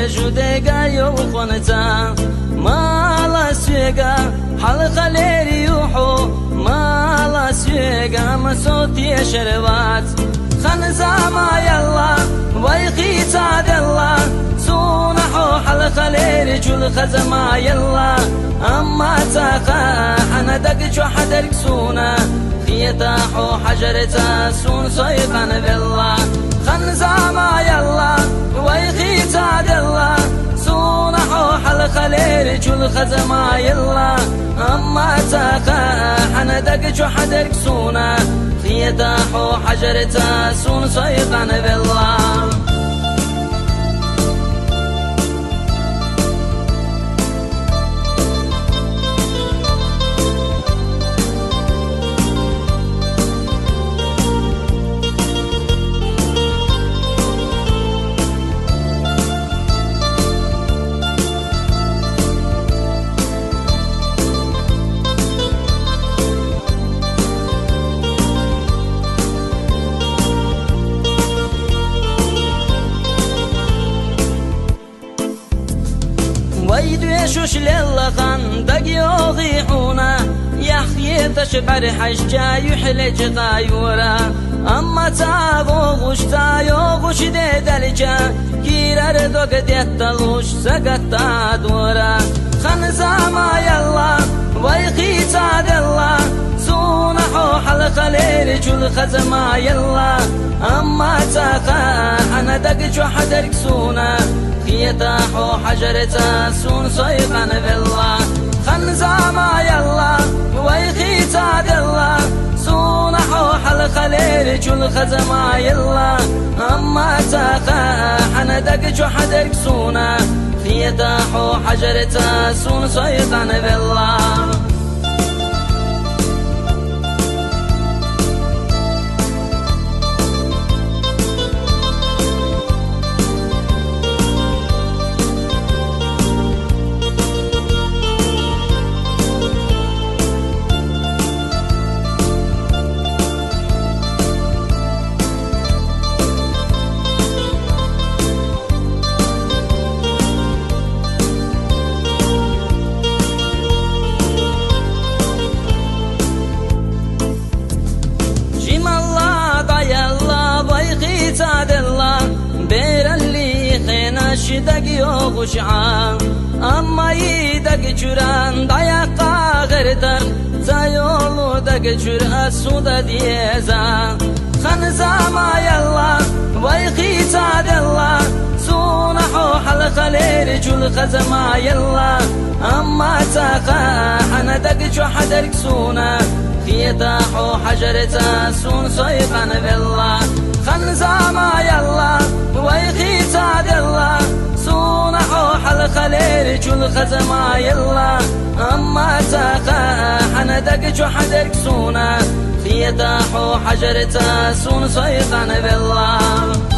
جوديقا يوخونتا مالا سويقا حلقة ليري يوحو مالا سويقا مسوتي شربات خنزاما يلا ويخي تعد الله سونحو حلقة ليري جول خزما يلا أما تاقا أنا دقجو حدرك سونا خيتاحو حجرتا سون صيقان بالله خنزاما يلا ويخي تعد الله سونحو حلقة ليري جول خزما يلا أما تاقا أنا دقجو حدرك سونا خيتاحو حجرتا سون صيقان بالله ويدوشوش للغن دقيوغي حونا يحيي تشبر حجا يحلج غايورا أما تاغوغوش تايوغوش دي دلجا كيرار دوغ ديتلوش سقطا دورا خنزاما يلا ويخي تعد الله سونحو حلقة ليري جول خزما يلا أما تاقا أنا دقجو حدرك سونا خيتاحو حجرتا سون صيقان بالله خنزاما يلا ويخي تعد الله سونحو حلقة ليري جول خزما يلا أما تاقا أنا دقجو حدرك سونا خيتاحو حجرتا سون صيقان بالله دق يوغوش عام أما يدق جران ضيقا غردر زيولو دق جرأ سودا ديزا خنزاما يلا ويخي تعد الله سونحو حلقة ليري جول خزما يلا أما تاقا أنا دقجو حدرك سونا خيتاحو حجرتا سون صيقان بالله خنزاما يلا ويخي تعد الله سونحو حلقة ليري جول خزما يلا أما تاقا أنا دقجو حدرك سونا خيتاحو حجرتا سون صيقان بالله